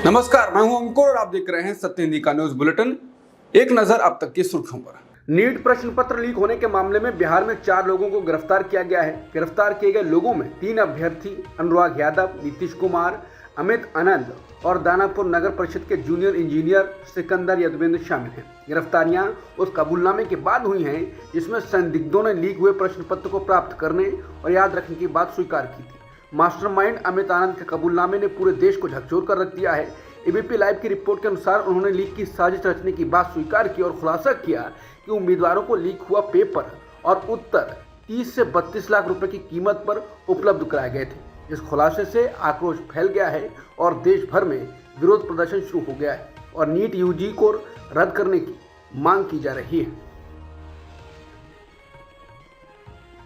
नमस्कार, मैं हूं अंकुर और आप देख रहे हैं सत्य हिंदी का न्यूज बुलेटिन। एक नजर अब तक की सुर्खियों पर। नीट प्रश्न पत्र लीक होने के मामले में बिहार में 4 लोगों को गिरफ्तार किया गया है। गिरफ्तार किए गए लोगों में 3 अभ्यर्थी अनुराग यादव, नीतीश कुमार, अमित आनंद और दानापुर नगर परिषद के जूनियर इंजीनियर सिकंदर यदुवेंद्र शामिल हैं। गिरफ्तारियां उस कबूलनामे के बाद हुई हैं जिसमें संदिग्धों ने लीक हुए प्रश्न पत्र को प्राप्त करने और याद रखने की बात स्वीकार की थी। मास्टरमाइंड अमित आनंद के कबूलनामे ने पूरे देश को झकझोर कर रख दिया है। एबीपी लाइव की रिपोर्ट के अनुसार उन्होंने लीक की साजिश रचने की बात स्वीकार की और खुलासा किया कि उम्मीदवारों को लीक हुआ पेपर और उत्तर 30 से 32 लाख रुपए की कीमत पर उपलब्ध कराए गए थे। इस खुलासे से आक्रोश फैल गया है और देश भर में विरोध प्रदर्शन शुरू हो गया है और नीट यूजी को रद्द करने की मांग की जा रही है।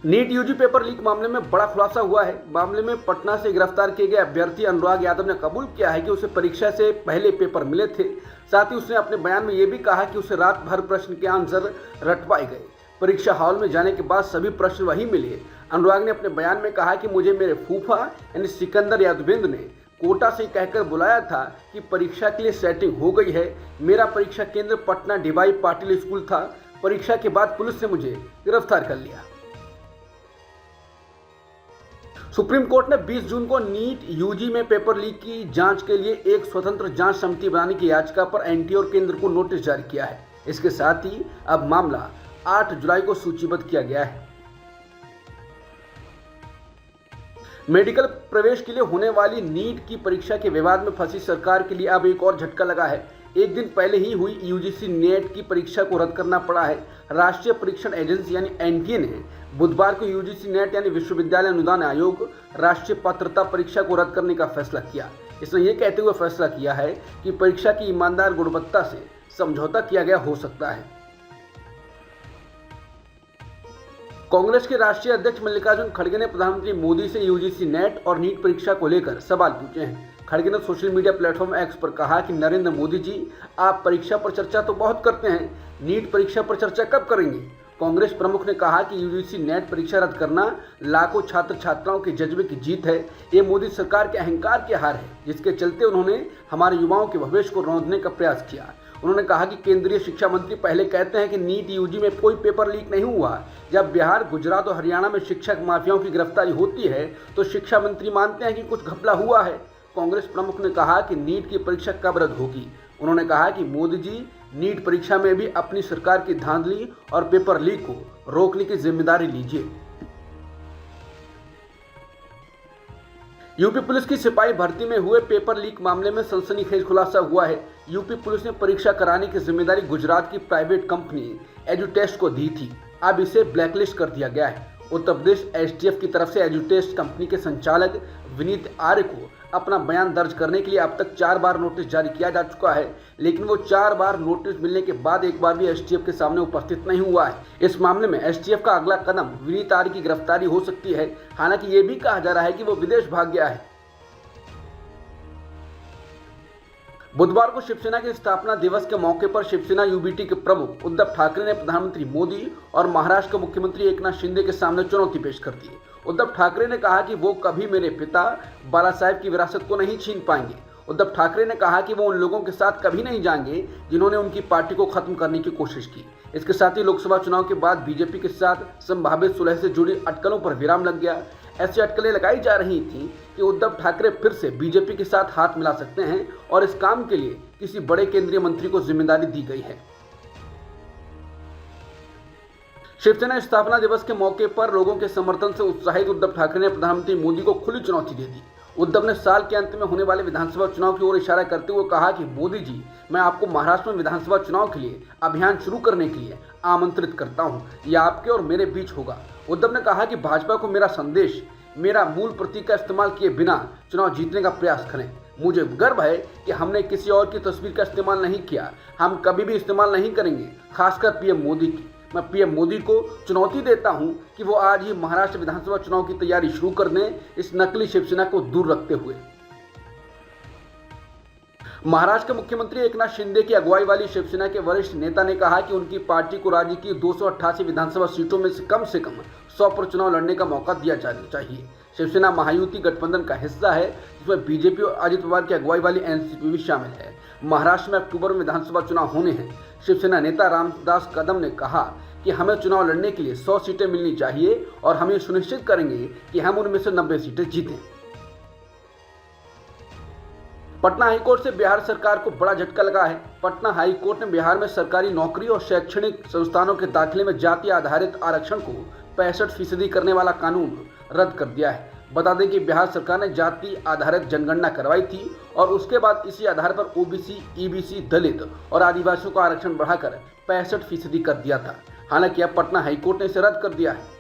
नीट यूजी पेपर लीक मामले में बड़ा खुलासा हुआ है। मामले में पटना से गिरफ्तार किए गए अभ्यर्थी अनुराग यादव ने कबूल किया है कि उसे परीक्षा से पहले पेपर मिले थे। साथ ही उसने अपने बयान में यह भी कहा कि उसे रात भर प्रश्न के आंसर रटवाए गए। परीक्षा हॉल में जाने के बाद सभी प्रश्न वही मिले। अनुराग ने अपने बयान में कहा कि मुझे मेरे फूफा यानी सिकंदर यादवेंद्र ने कोटा से कहकर बुलाया था कि परीक्षा के लिए सेटिंग हो गई है। मेरा परीक्षा केंद्र पटना डीवाई पाटिल स्कूल था। परीक्षा के बाद पुलिस ने मुझे गिरफ्तार कर लिया। सुप्रीम कोर्ट ने 20 जून को नीट यूजी में पेपर लीक की जांच के लिए एक स्वतंत्र जांच समिति बनाने की याचिका पर एनटीए और केंद्र को नोटिस जारी किया है। इसके साथ ही अब मामला 8 जुलाई को सूचीबद्ध किया गया है। मेडिकल प्रवेश के लिए होने वाली नीट की परीक्षा के विवाद में फंसी सरकार के लिए अब एक और झटका लगा है। एक दिन पहले ही हुई यूजीसी नेट की परीक्षा को रद्द करना पड़ा है। राष्ट्रीय परीक्षण एजेंसी यानी एनटीए ने बुधवार को यूजीसी नेट यानी विश्वविद्यालय अनुदान आयोग राष्ट्रीय पात्रता परीक्षा को रद्द करने का फैसला किया। इसने ये कहते हुए फैसला किया है कि परीक्षा की ईमानदार गुणवत्ता से समझौता किया गया हो सकता है। कांग्रेस के राष्ट्रीय अध्यक्ष मल्लिकार्जुन खड़गे ने प्रधानमंत्री मोदी से यूजीसी नेट और नीट परीक्षा को लेकर सवाल पूछे हैं। खड़गे ने सोशल मीडिया प्लेटफॉर्म एक्स पर कहा कि नरेंद्र मोदी जी, आप परीक्षा पर चर्चा तो बहुत करते हैं, नीट परीक्षा पर चर्चा कब करेंगे? कांग्रेस प्रमुख ने कहा कि यूजीसी नेट परीक्षा रद्द करना लाखों छात्र छात्राओं के जज्बे की जीत है। ये मोदी सरकार के अहंकार की हार है, जिसके चलते उन्होंने हमारे युवाओं के भविष्य को रौंदने का प्रयास किया। उन्होंने कहा कि केंद्रीय शिक्षा मंत्री पहले कहते हैं कि नीट यूजी में कोई पेपर लीक नहीं हुआ। जब बिहार, गुजरात और हरियाणा में शिक्षक माफियाओं की गिरफ्तारी होती है तो शिक्षा मंत्री मानते हैं कि कुछ घपला हुआ है। कांग्रेस प्रमुख ने कहा कि नीट की परीक्षा कब रद्द होगी। उन्होंने कहा कि मोदी जी नीट परीक्षा में भी अपनी सरकार की धांधली और पेपर लीक को रोकने की जिम्मेदारी लीजिए। यूपी पुलिस की सिपाही भर्ती में हुए पेपर लीक मामले में सनसनीखेज खुलासा हुआ है। यूपी पुलिस ने परीक्षा कराने की जिम्मेदारी गुजरात की प्राइवेट कंपनी एजुटेस्ट को दी थी। अब इसे ब्लैकलिस्ट कर दिया गया है। उत्तर प्रदेश एसटीएफ की तरफ से एजुटेस्ट कंपनी के संचालक विनीत आर्य को अपना बयान दर्ज करने के लिए अब तक 4 बार नोटिस जारी किया जा चुका है, लेकिन वो 4 बार नोटिस मिलने के बाद एक बार भी एसटीएफ के सामने उपस्थित नहीं हुआ है। इस मामले में एसटीएफ का अगला कदम विनीत आर्य की गिरफ्तारी हो सकती है। हालांकि ये भी कहा जा रहा है कि वो विदेश भाग गया है। बुधवार को शिवसेना के स्थापना दिवस के मौके पर शिवसेना यूबीटी के प्रमुख उद्धव ठाकरे ने प्रधानमंत्री मोदी और महाराष्ट्र के मुख्यमंत्री एकनाथ शिंदे के सामने चुनौती पेश कर दी। उद्धव ठाकरे ने कहा कि वो कभी मेरे पिता बाला साहेब की विरासत को नहीं छीन पाएंगे। उद्धव ठाकरे ने कहा कि वो उन लोगों के साथ कभी नहीं जाएंगे जिन्होंने उनकी पार्टी को खत्म करने की कोशिश की। इसके साथ ही लोकसभा चुनाव के बाद बीजेपी के साथ संभावित सुलह से जुड़ी अटकलों पर विराम लग गया। ऐसी अटकलें लगाई जा रही थी कि उद्धव ठाकरे फिर से बीजेपी के साथ हाथ मिला सकते हैं और इस काम के लिए किसी बड़े केंद्रीय मंत्री को जिम्मेदारी दी गई है। शिवसेना स्थापना दिवस के मौके पर लोगों के समर्थन से उत्साहित उद्धव ठाकरे ने प्रधानमंत्री मोदी को खुली चुनौती दे दी। उद्धव ने साल के अंत में होने वाले विधानसभा चुनाव की ओर इशारा करते हुए कहा कि मोदी जी, मैं आपको महाराष्ट्र में विधानसभा चुनाव के लिए अभियान शुरू करने के लिए आमंत्रित करता हूं। यह आपके और मेरे बीच होगा। उद्धव ने कहा कि भाजपा को मेरा संदेश, मेरा मूल प्रतीक का इस्तेमाल किए बिना चुनाव जीतने का प्रयास करें। मुझे गर्व है कि हमने किसी और की तस्वीर का इस्तेमाल नहीं किया, हम कभी भी इस्तेमाल नहीं करेंगे, खासकर पीएम मोदी की। मैं पीएम मोदी को चुनौती देता हूं कि वो आज ही महाराष्ट्र विधानसभा चुनाव की तैयारी शुरू कर दें, इस नकली शिवसेना को दूर रखते हुए। महाराष्ट्र के मुख्यमंत्री एकनाथ शिंदे की अगुवाई वाली शिवसेना के वरिष्ठ नेता ने कहा कि उनकी पार्टी को राज्य की 288 विधानसभा सीटों में से कम 100 पर चुनाव लड़ने का मौका दिया जाना चाहिए। शिवसेना महायुति गठबंधन का हिस्सा है, जिसमें बीजेपी और अजित पवार की अगुवाई वाली एनसीपी भी शामिल है। महाराष्ट्र में अक्टूबर में विधानसभा चुनाव होने हैं। शिवसेना नेता रामदास कदम ने कहा कि हमें चुनाव लड़ने के लिए 100 सीटें मिलनी चाहिए और हम ये सुनिश्चित करेंगे कि हम उनमें से 90 सीटें जीतें। पटना हाईकोर्ट से बिहार सरकार को बड़ा झटका लगा है। पटना हाईकोर्ट ने बिहार में सरकारी नौकरी और शैक्षणिक संस्थानों के दाखिले में जाति आधारित आरक्षण को 65% करने वाला कानून रद्द कर दिया है। बता दें कि बिहार सरकार ने जाति आधारित जनगणना करवाई थी और उसके बाद इसी आधार पर ओबीसी, ईबीसी, दलित और आदिवासियों का आरक्षण बढ़ाकर 65% कर दिया था। हालांकि अब पटना हाईकोर्ट ने इसे रद्द कर दिया है।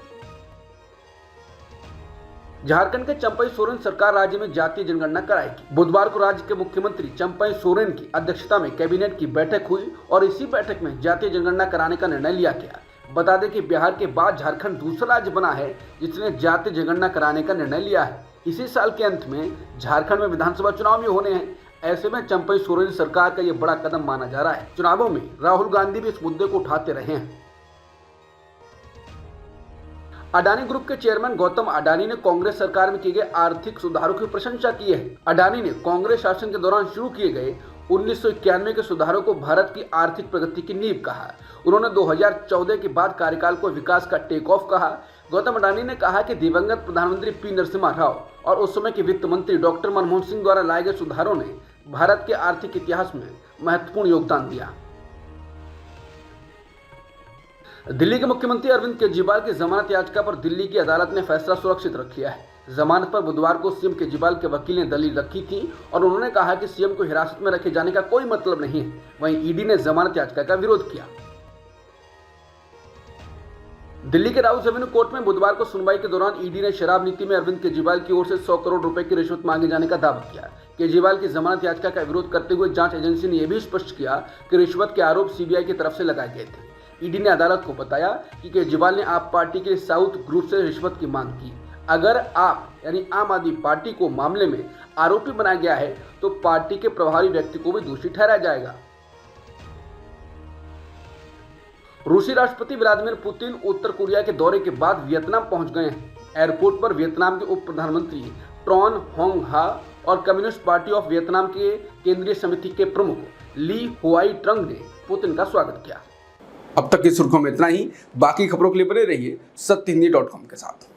झारखंड के चंपई सोरेन सरकार राज्य में जातीय जनगणना कराएगी। बुधवार को राज्य के मुख्यमंत्री चंपई सोरेन की अध्यक्षता में कैबिनेट की बैठक हुई और इसी बैठक में जातीय जनगणना कराने का निर्णय लिया गया। बता दें कि बिहार के बाद झारखंड दूसरा राज्य बना है जिसने जातीय जनगणना कराने का निर्णय लिया है। इसी साल के अंत में झारखंड में विधानसभा चुनाव भी होने हैं। ऐसे में चंपई सोरेन सरकार का ये बड़ा कदम माना जा रहा है। चुनावों में राहुल गांधी भी इस मुद्दे को उठाते रहे हैं। अडानी ग्रुप के चेयरमैन गौतम अडानी ने कांग्रेस सरकार में किए गए आर्थिक सुधारों की प्रशंसा की है। अडानी ने कांग्रेस शासन के दौरान शुरू किए गए 1991 के सुधारों को भारत की आर्थिक प्रगति की नींव कहा। उन्होंने 2014 के बाद कार्यकाल को विकास का टेक ऑफ कहा। गौतम अडानी ने कहा कि दिवंगत प्रधानमंत्री पी नरसिम्हा राव और उस समय के वित्त मंत्री डॉक्टर मनमोहन सिंह द्वारा लाए गए सुधारों ने भारत के आर्थिक इतिहास में महत्वपूर्ण योगदान दिया। दिल्ली के मुख्यमंत्री अरविंद केजरीवाल की जमानत याचिका पर दिल्ली की अदालत ने फैसला सुरक्षित रख लिया है। जमानत पर बुधवार को सीएम केजरीवाल के वकील ने दलील रखी थी और उन्होंने कहा कि सीएम को हिरासत में रखे जाने का कोई मतलब नहीं है। वहीं ईडी ने जमानत याचिका का विरोध किया। दिल्ली के राउस एवेन्यू कोर्ट में बुधवार को सुनवाई के दौरान ईडी ने शराब नीति में अरविंद केजरीवाल की ओर से 100 करोड़ रुपए की रिश्वत मांगे जाने का दावा किया। केजरीवाल की जमानत याचिका का विरोध करते हुए जांच एजेंसी ने यह भी स्पष्ट किया कि रिश्वत के आरोप सीबीआई की तरफ से लगाए गए थे। ईडी ने अदालत को बताया कि केजरीवाल ने आप पार्टी के साउथ ग्रुप से रिश्वत की मांग की। अगर आप यानी आम आदमी पार्टी को मामले में आरोपी बनाया गया है तो पार्टी के प्रभारी व्यक्ति को भी दोषी ठहराया जाएगा। रूसी राष्ट्रपति व्लादिमीर पुतिन उत्तर कोरिया के दौरे के बाद वियतनाम पहुंच गए हैं। एयरपोर्ट पर वियतनाम के उप प्रधानमंत्री ट्रॉन होंग हा और कम्युनिस्ट पार्टी ऑफ वियतनाम के केंद्रीय समिति के प्रमुख ली हुआई ट्रंग ने पुतिन का स्वागत किया। अब तक की सुर्खियों में इतना ही। बाकी खबरों के लिए बने रहिए सत्यहिंदी.com के साथ।